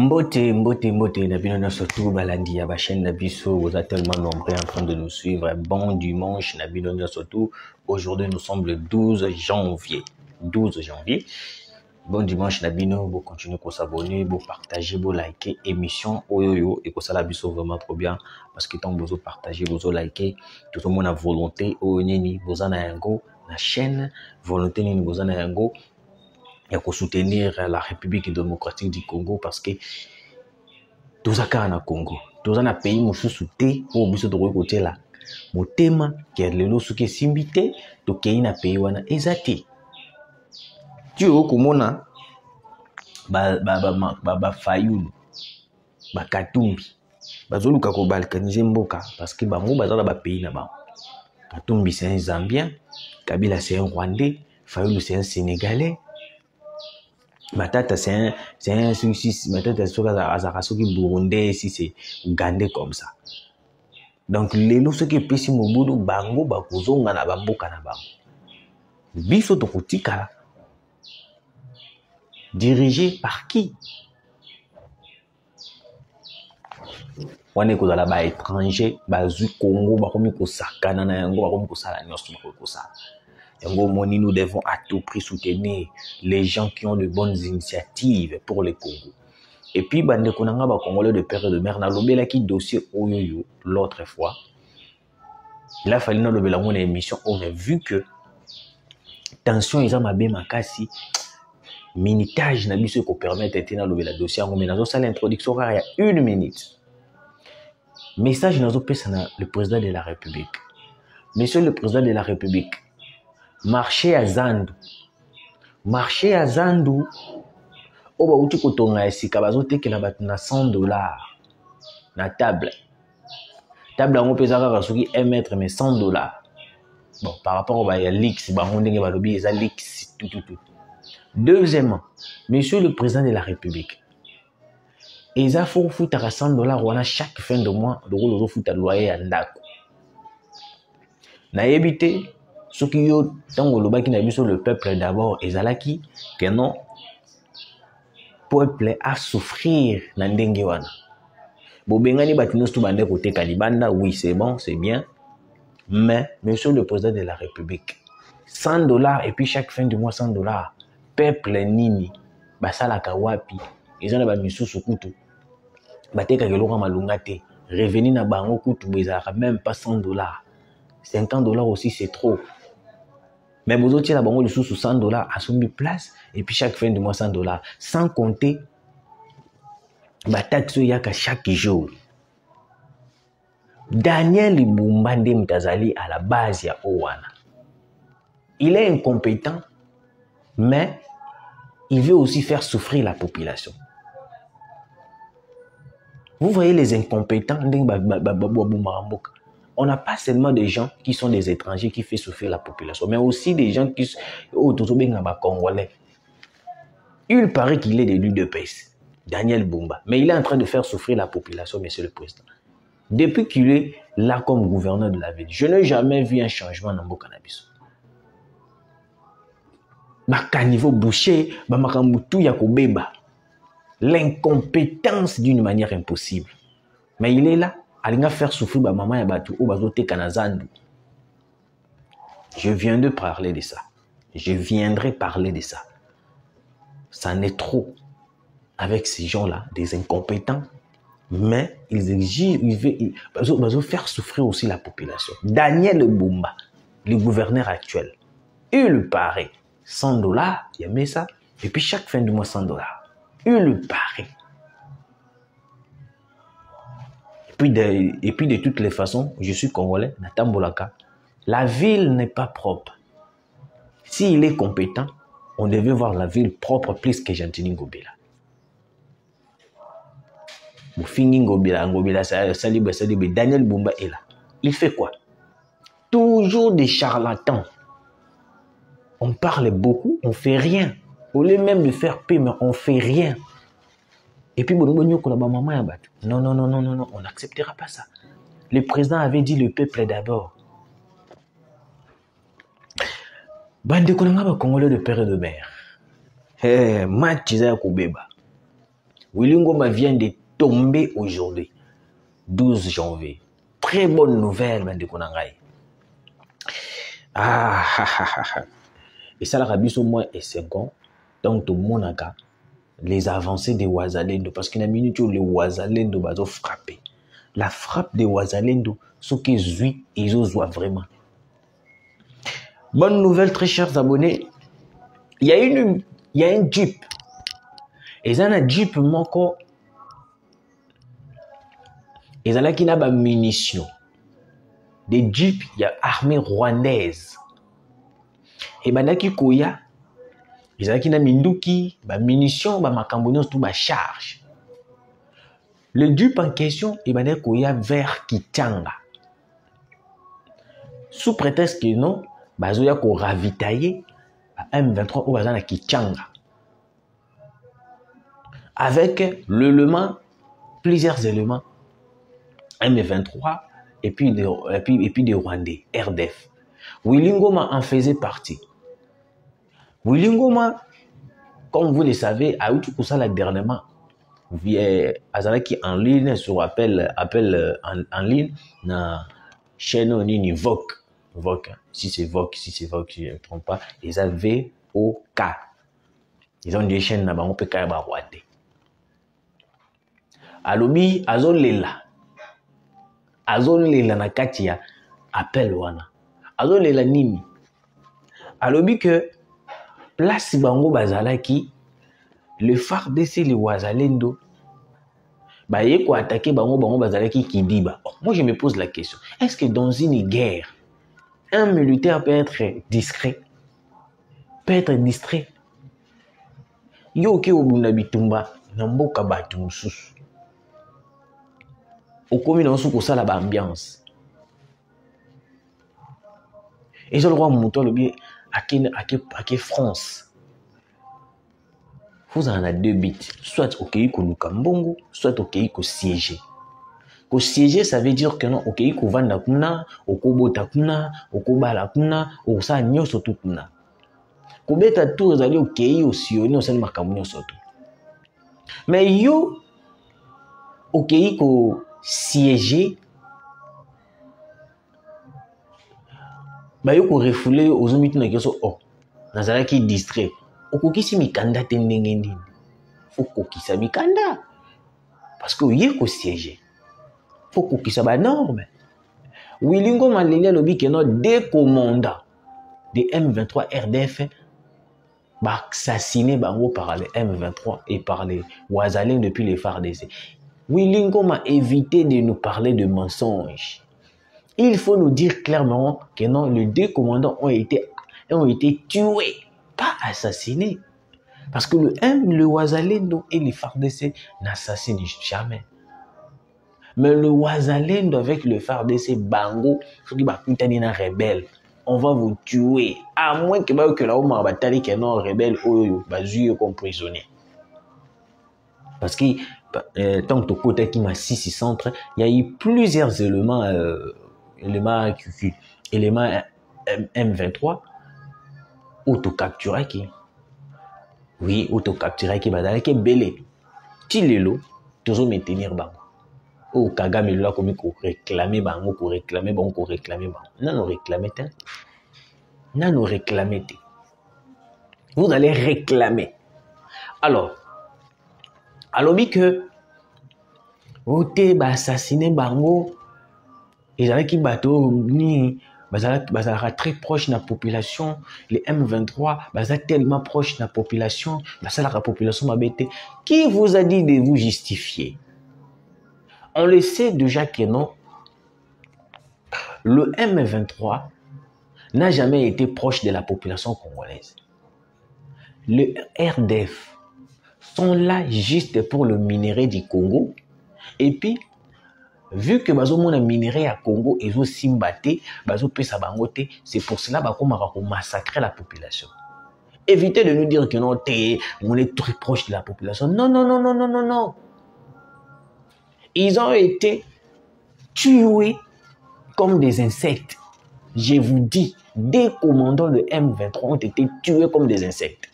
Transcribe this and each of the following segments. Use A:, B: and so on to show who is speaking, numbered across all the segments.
A: Mbote, na bino na surtout balandi ya ba chaîne na biso, vous êtes tellement nombreux en train de nous suivre. Bon dimanche na bino na surtout. Aujourd'hui nous sommes le 12 janvier. 12 janvier. Bon dimanche na bino, vous continuez à s'abonner, vous partager, vous liker émission oyoyo et que ça la biso vraiment trop bien parce que tant vous partager, vous liker, tout le monde a volonté oyoni, vous en a un go la chaîne, volonté ni vous en a un go. Il faut soutenir la République démocratique du Congo parce que tous les cas en Congo, tous les pays où nous sommes pour nous de côté là, mon thème qui est le lot ce qui est simbité, donc il y a un pays où on a exacté. Tu vois comment na ba Fayulu, ba Katumbi, ba zolu kako balkaniser mboka parce que bango bazala ba pays na ba. Katumbi c'est un Zambien, Kabila c'est un Rwandais, Fayulu c'est un Sénégalais. Matata c'est un Matata c'est burundais si c'est ougandais comme ça. Donc les lots ce qui est pesi mobudu bango bakozonga na bamboka na bango. Biso tokotika dirigé par qui? On est kozala ba étranger bazui Congo bakomi kosakana na yango bakomi kosala nyonso bakosala. Nous devons à tout prix soutenir les gens qui ont de bonnes initiatives pour le Congo. Et puis, bande konanga ba Congolais de père et de mère na lobela qui dossier oyoyo l'autre fois. Il a fallu na lobela mon émission on a vu que tension ils ont mabé makasi minutage na biso ko permettre ete na lobela dossier ngo menazo sala introduction il y a 1 minute. Message nazo pesa na le président de la République. Monsieur le président de la République, marché à Zandu. Marché à Zandu. Oba uti kotonga esika bazotekela batu na $100 na table. Table yango pesaka kasuki 1 mètre mais $100. Bon, par rapport au ya leaks, bango ndenge balobi eza leaks tout. Deuxièmement, monsieur le président de la République. Eza faut futaka $100 wana chaque fin de mois, de futa loyer ya ndako. Na yebite ce qui yo tango lobaki na biso le peuple d'abord ezalaki que non peuple a souffrir na ndenge wana bobengani batino stu bande koteka libanda oui c'est bon c'est bien mais monsieur le président de la République $100 et puis chaque fin du mois $100 peuple nini basalaka wapi ezana ba misusu kutu bateka keloko malunga te revenu na bango kutu bezalaka même pas $100 $50 aussi c'est trop. Mais vous avez la banque de sous $100 à son place et puis chaque fin du mois $100 sans compter la taxe yaka chaque jour. Daniel Bumbande Mtazali à la base ya Owana. Il est incompétent mais il veut aussi faire souffrir la population. Vous voyez les incompétents on n'a pas seulement des gens qui sont des étrangers qui font souffrir la population, mais aussi des gens qui sont congolais. Il paraît qu'il est de l'UDPS, Daniel Bumba, mais il est en train de faire souffrir la population, monsieur le président. Depuis qu'il est là comme gouverneur de la ville, je n'ai jamais vu un changement dans mon cannabis. Bakanivo bouché, bamakambutu yakobeba. L'incompétence d'une manière impossible. Mais il est là. Alinga faire souffrir ba maman ya batu o bazote kanazandu. Je viens de parler de ça. Je viendrai parler de ça. Ça n'est trop avec ces gens-là, des incompétents, mais ils exigent, ils veulent faire souffrir aussi la population. Daniel Bumba, le gouverneur actuel, il paraît $100, il y a ça, et puis chaque fin du mois $100. Il paraît. Et puis de toutes les façons, je suis congolais, Natambolaka. La ville n'est pas propre. S'il est compétent, on devait voir la ville propre plus que Jantini Ngobila. Moufini Ngobila, Daniel Bumba est là. Il fait quoi? Toujours des charlatans. On parle beaucoup, on fait rien. Au lieu même de faire paix, mais on fait rien. Et puis, non, on n'acceptera pas ça. Le président avait dit le peuple d'abord. Bande Konanga Congolais de père et de mère. Mathiza Koubeba. Willy Ngoma vient de tomber aujourd'hui, 12 janvier. Très bonne nouvelle, Bandeko Nangai. Ah, et ça, la rabis au moins est 5 ans. Donc, tout le monde a les avancées des Ouazalendo. Parce qu'il y a une minute où les Ouazalendo vont frapper. La frappe des Ouazalendo, ce qu'ils ont, ils osent vraiment. Bonne nouvelle, très chers abonnés. Il y a un Jeep. Et ça, un Jeep, moko. Et ça, là, qui n'a pas de munitions. Des Jeeps, il y a armée rwandaise. Et bandaki koya, ils ont qui na minduki, ba munitions, ba makambonios, tout ba charge. Le Jeep en question, il bandaki koya vers Kichanga. Sous prétexte que non, bazoya ko ravitailler à M23 ou bazana Kichanga. Avec plusieurs éléments, M23 et puis des Rwandais, RDF. Willy Ngoma en faisait partie. Willy Ngoma, comme vous le savez, a eu tout ça là dernièrement, Azalaki en ligne sur appel en ligne, na chaîne Nini Vogue. Si c'est Vogue, je ne me trompe pas, ils avaient VOK. Ils ont des chaînes là-bas, on peut quand même avoir. Alobi, Azolela na katia appel wana. Azolela nini. Alobi que place bango bazalaki le FARDC le Ouazalendo ba yeko attaquer bango bazalaki Kidiba. Moi je me pose la question, est-ce que dans une guerre un militaire peut être discret, peut être distrait? Yo ke obunda bitumba na mboka batu mususu okomi na suko sala ba ambiance et je le vois monter le bien à France. Vous en avez deux buts, soit au Kéi Koluka Mbongo, soit au Kéi siéger. Ko siéger, ça veut dire que non, au Kéi Vanda Kuna, au Kobota Kuna, au Kobala Kuna, au Sa Nyoso Kuna. Ko beta tout aller au Kéi au Sioni, au Sen Makamunyo Soto. Mais yo, au Kéi siéger, bah yo ko refoulé aux omitu na keso oh nazala ki distrait okokisi mikanda te ndenge ndini faut kokisa mikanda parce que yé ko siéger faut kokisa ba norme. Willy Ngoma leli lobi que non des commandants de M23 RDF ba assassiné bango par les M23 et par les Ouazalendo depuis les FARDC. Willy Ngoma a évité de nous parler de mensonges. Il faut nous dire clairement que non, les deux commandants ont été tués, pas assassinés. Parce que le Ouazalendo et les FARDC n'assassinent jamais. Mais le Ouazalendo avec le FARDC, bango, rebelle, on va vous tuer. À moins que la Ouma Batali qui non rebelle ou comme prisonnier. Parce que tant que côté qui m'a 6 centres, il y a eu plusieurs éléments M23 autocapturé qui oui autocapturé qui badala qui belé tilelo toujours maintenir bango au Kagame là comme ko réclamer bango ko réclamer bango non réclamer vous allez réclamer alors que vous t'es assassiné bango. Et avec qui bateau ni bazala très proche de la population, les M23 bazala tellement proche de la population, bazala la population m'abête. Qui vous a dit de vous justifier? On le sait déjà que non. Le M23 n'a jamais été proche de la population congolaise. Le RDF sont là juste pour le minerai du Congo et puis vu que bazo mona minerai à Congo et zo simbaté, bazo pesa bangote, c'est pour cela qu'on va massacrer la population. Évitez de nous dire que non, on est très proche de la population. Non. Ils ont été tués comme des insectes. Je vous dis, des commandants de M23 ont été tués comme des insectes.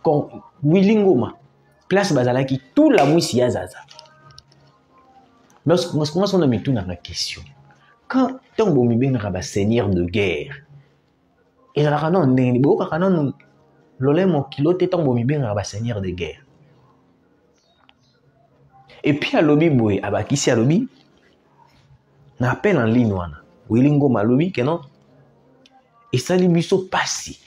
A: Comme Willy Ngoma, place bazalaki tout la mwisi ya zaza. Mais on a mis tout dans la question. Quand on a mis un seigneur de guerre, et alors non, non, l'olé mon kilo t'es on a mis un seigneur de guerre. Et puis à lobby boy, à bakisi à lobby, on appelle en ligne wana. Wilingo malobi que non. Et ça lui biso passé.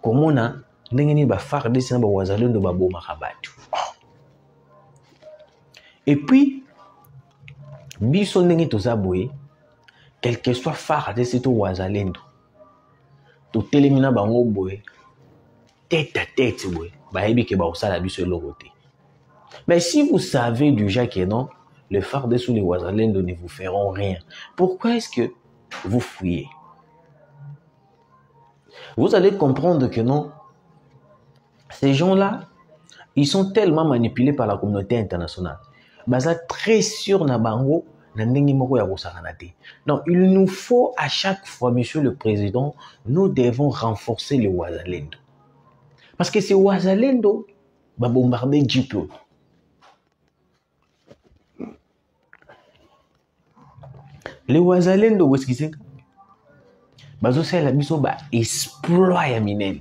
A: Comme on a ndengeni ba FARDC na ba wazalendo ba boma kabatu. Et puis biso ndenge toza boye, quel que soit FARDC to wazalendo, to telemina bango boye, tête à tête boye, ba yebi ke ba osala biso eloko te. Mais si vous savez déjà que non, les FARDC ou les wazalendo ne vous feront rien, pourquoi est-ce que vous fuyez? Vous allez comprendre que non, ces gens-là, ils sont tellement manipulés par la communauté internationale. Baza très sûr na bango na ndenge moko ya kosakana te. Donc il nous faut à chaque fois, Monsieur le Président, nous devons renforcer les wazalendo. Parce que ces wazalendo va bombarder Djibouti. Les wazalendo où est-ce qu'ils sont? Bazo c'est la biso ba exploit ya minene.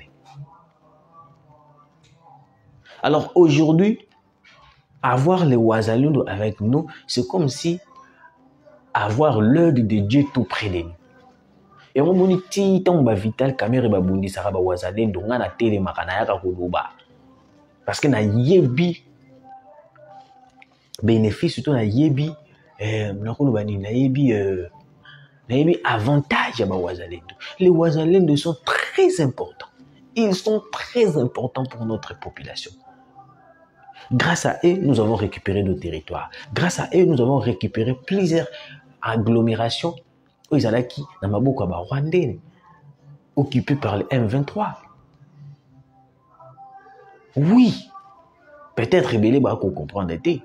A: Alors aujourd'hui, avoir les wazalendo avec nous, c'est comme si avoir l'œil de Dieu tout près de nous. Et on moni ti tomba vital caméra ba bundi saka ba wazalendo ngana tele makana yaka koloba. Parce que na yebi bénéfice surtout na yebi na yebi avantage à ba wazalendo. Les wazalendo sont très importants. Ils sont très importants pour notre population. Grâce à eux, nous avons récupéré nos territoires. Grâce à eux, nous avons récupéré plusieurs agglomérations qui Rwandais, occupées par le M23. Oui, peut-être rebellés, qu'on comprend d'été.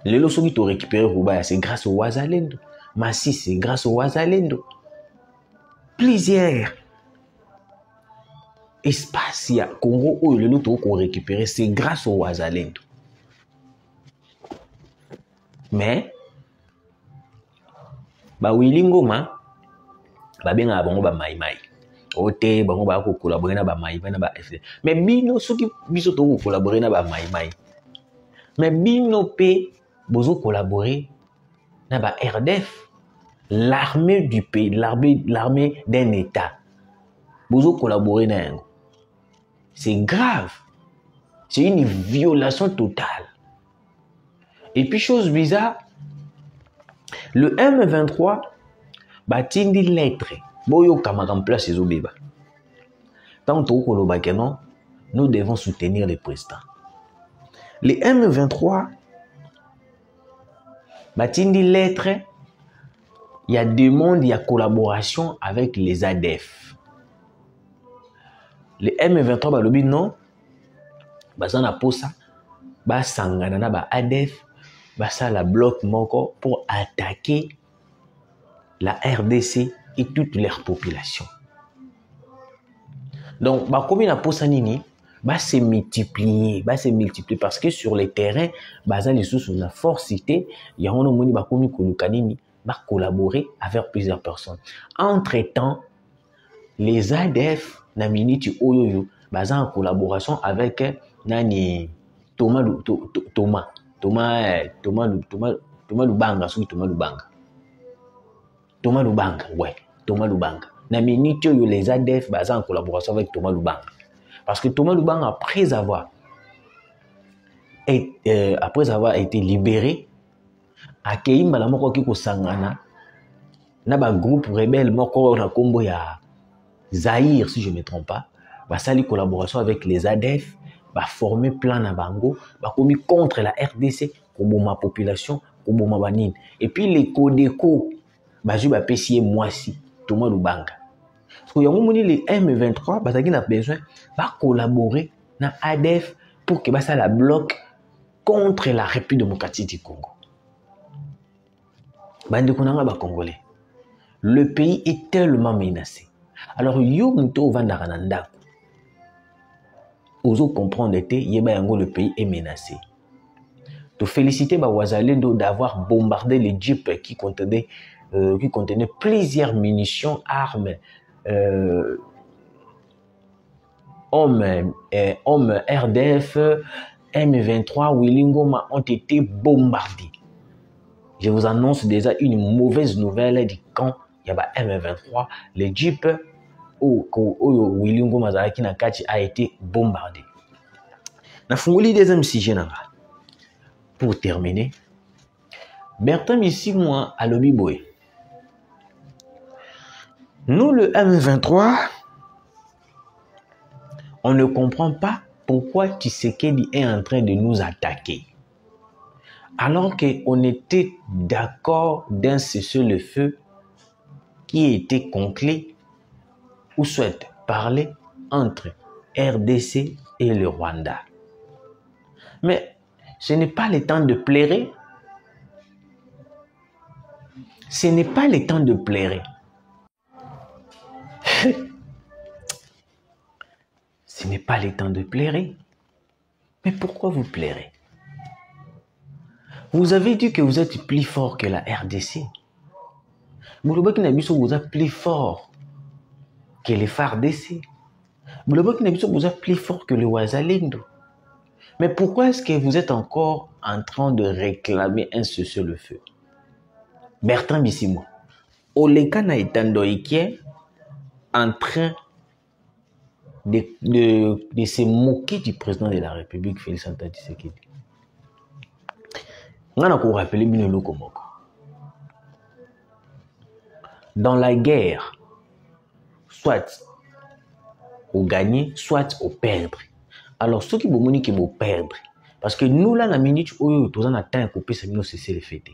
A: Les leçons qui ont récupéré Roubaix, c'est grâce au Wazalendo. Massi, c'est grâce au Wazalendo. Plusieurs espaces, il y a Congo où les lotos qu'on récupéré, c'est grâce au Wazalendo. Mais, ba wilingo ma, ba benga bango ba mai. Ote bango ba ko collaborer na ba mai na ba FD. Mais bino soki biso to collaborer na ba mai. Mais bino pe bozo collaborer na ba RDF, l'armée du pays, l'armée d'un État. Bozo collaborer na yango. C'est grave. C'est une violation totale. Et puis chose bizarre, le M23 batindi lettre. Boyo kamaram place les obéba. Tant que non, nous devons soutenir les présidents. Les M23 batindi lettre. Il y a demande, il y a collaboration avec les ADF. Les M23 balobi non, bazana posa, ba sangana na ba ADF, ba sa la bloc moko pour attaquer la RDC et toute leur population. Donc ba komi na posa nini, ba se multiplier parce que sur les terrains, bazan les sous la force cité, il y a ono moni ba komi kolukanini, ba collaborer avec plusieurs personnes. Entre-temps, les ADF na minute oyoyo baza en collaboration avec nani Thomas Lubanga, Thomas Lubanga. Na minute oyo les ADF baza en collaboration avec Thomas Lubanga. Parce que Thomas Lubanga après avoir été libéré, accueilli mbala moko ki ko sangana na ba groupe rebelle moko na kombo ya Zahir, si je ne me trompe pas, va sali collaboration avec les ADF, va former plan na bango, va commis contre la RDC, comme ma population, comme ma banine. Et puis les Codeco, va jouer à PCA Moisi, Thomas Lubanga. Parce que les M23, bah ça a besoin, va collaborer na ADF pour que ça la bloque contre la République démocratique du Congo. Bande konanga ba Congolais. Le pays est tellement menacé. Alors, yo muto vandaka na ndako. Ozo comprendre que le pays est menacé. De féliciter Wazalendo d'avoir bombardé les jeeps qui contenaient plusieurs munitions, armes, hommes RDF, M23, Willingoma ont été bombardés. Je vous annonce déjà une mauvaise nouvelle du camp. Il y a M23, les jeeps où Willingoma a été bombardé. Na fungoli deuxième sujet nanga. Pour terminer, Bertrand Bisimwa à Lobiboy. Nous, le M23, on ne comprend pas pourquoi Tshisekedi est en train de nous attaquer. Alors qu'on était d'accord d'un cessez-le-feu qui a été conclu ou souhaite parler entre RDC et le Rwanda. Mais ce n'est pas le temps de plairer. Ce n'est pas le temps de plairer. Ce n'est pas le temps de plairer. Mais pourquoi vous plairez? Vous avez dit que vous êtes plus fort que la RDC. Vous êtes plus fort que les FARDC. Vous êtes plus fort que le Wazalendo. Mais pourquoi est-ce que vous êtes encore en train de réclamer un cessez-le-feu? Bertrand Bisimwa, Olekana Etandoïkie en train de se moquer du président de la République, Félix Antoine Tshisekedi. On a encore rappelé Binelo Komoko. Dans la guerre, soit au gagner, soit au perdre. Alors, ceux qui vont moniquer vont perdre. Parce que nous, là, la minute où nous avons atteint un coupé, c'est nous cesser les fêtes.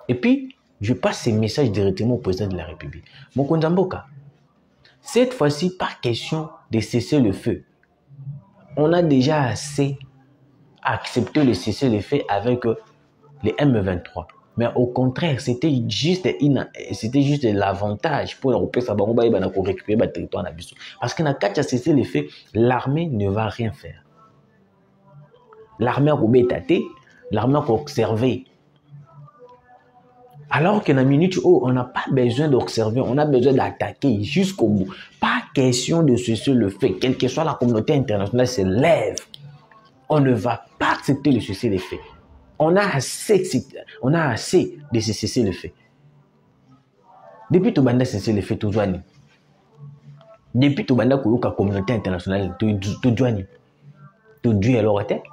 A: Et puis, je passe ces messages directement au président de la République. Mon Konzamboka, cette fois-ci, pas question de cesser le feu. On a déjà assez accepté le cesser le feu avec les M23. Mais au contraire, c'était juste l'avantage pour récupérer le territoire. Parce que dans le cas de cesser le feu, l'armée ne va rien faire. L'armée a obéité, l'armée a observé. Alors que dans la minute où on n'a pas besoin d'observer, on a besoin d'attaquer jusqu'au bout. Pas question de cesser le feu. Quelle que soit la communauté internationale se lève. On ne va pas accepter le cesser le feu. On a assez de se cesser le feu. Depuis tout le monde cessé le feu, tout joigne. Depuis tout le monde la communauté internationale, tout joigne. Tout Dieu est leur terre.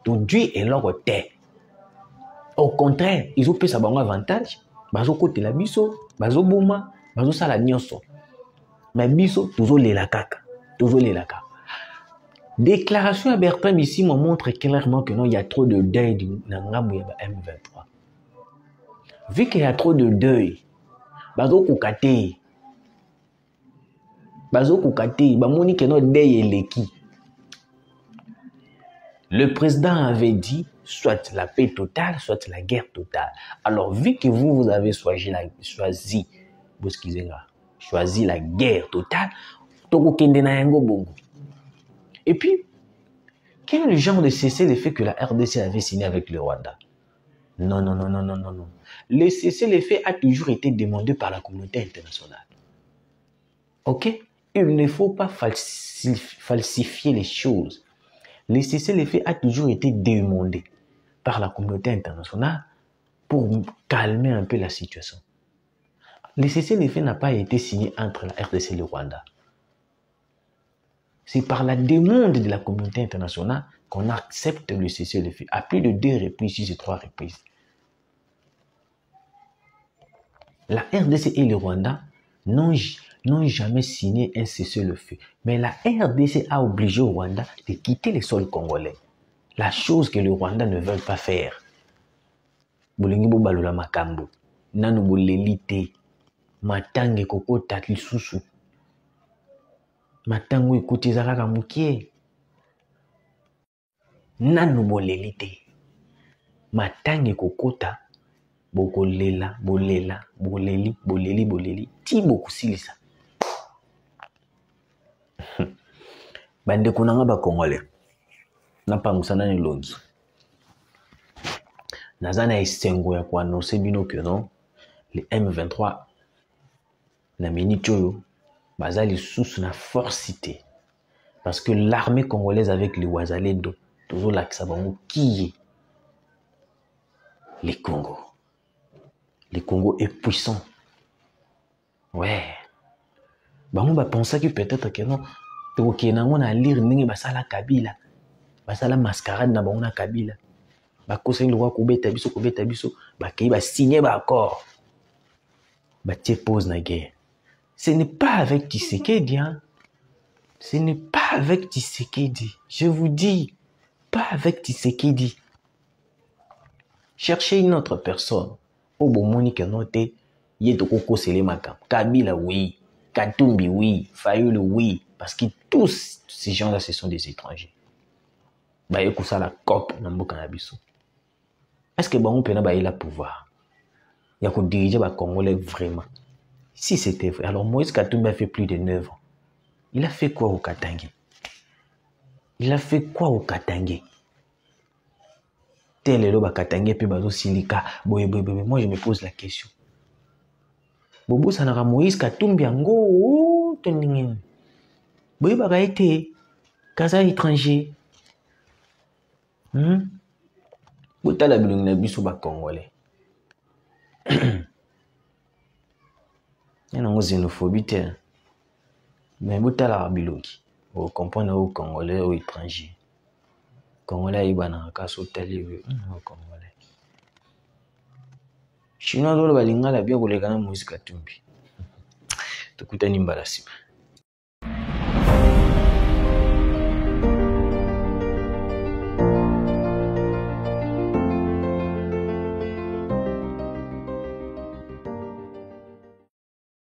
A: Tout Dieu est leur terre. Au contraire, ils ont pris un avantage. Ils ont côté la biso, ils ont bouma, ils ont sala nyonso. Mais biso, toujours les la caca. Toujours les la caca. Déclaration à Bertrand ici me montre clairement que non, il y a trop de deuil dans M23. Vu qu'il y a trop de deuil, bazo koukate, bamoni que non deuil est l'équipe. Le président avait dit soit la paix totale, soit la guerre totale. Alors, vu que vous avez choisi la guerre totale, et puis, quel est le genre de cessez-le-feu que la RDC avait signé avec le Rwanda? Non. Le cessez-le-feu a toujours été demandé par la communauté internationale. Ok? Il ne faut pas falsifier les choses. Le cessez-le-feu a toujours été demandé par la communauté internationale pour calmer un peu la situation. Le cessez-le-feu n'a pas été signé entre la RDC et le Rwanda. C'est par la demande de la communauté internationale qu'on accepte le cessez-le-feu à plus de 2 reprises, 6 et 3 reprises. La RDC et le Rwanda n'ont jamais signé un cessez-le-feu. Mais la RDC a obligé le Rwanda de quitter le sol congolais. La chose que le Rwanda ne veut pas faire. Bolingi bo balola makambo. Nanu bolelite. Matange koko tatli susu. Matango ekuti zalaka mukie. Nanu bolelite. Matange kokota. Bokolela, boleli. Ti bokusilisa. bandeko nanga ba Congolais napangusana ni longi nazana esengo ya kuannonce bino que non le M23 na minute oyo baza lisusu na forcité parce que l'armée congolaise avec les Wazalendo tozolakisa bango qui est le Congo est puissant. Ouais. Bango ba pensa que peut-être que non toke nango na lire ndenge basala Kabila basala mascarade na bango na Kabila bakosa le roi kobeta biso bakei ba signer ba accord ba tie pause na guerre. Ce n'est pas avec Tshisekedi, hein. Ce n'est pas avec Tshisekedi. Je vous dis, pas avec Tshisekedi. Cherchez une autre personne. Obo Monique noté, Yetoko Selemaka. Kabila, oui. Katumbi, oui. Fayoulou, oui. Parce que tous ces gens-là, ce sont des étrangers. Bah, écoutez la COP, Nambo Kanabiso. Est-ce que Bango Pena ba il a pouvoir? Il y a qu'on diriger les Congolais vraiment. Si c'était vrai, alors Moïse Katumbi a fait plus de 9 ans. Il a fait quoi au Katangé? Il a fait quoi au Katangé? Tel est le Katangé, puis Bazo Silika. Moi, je me pose la question. Bobo Sanara Moïse Katumbi Ango, Toningin. Boye Baga été Kaza étranger. Bota la bilung na biso ba Congolais. Il y a une xénophobie. Mais bota la bilungi. Vous comprenez aux Congolais ou étrangers. Congolais ibana kaso tali Congolais. Chinois dole balingala bien kolekana Moïse Katumbi. Tukutani mbalasiba.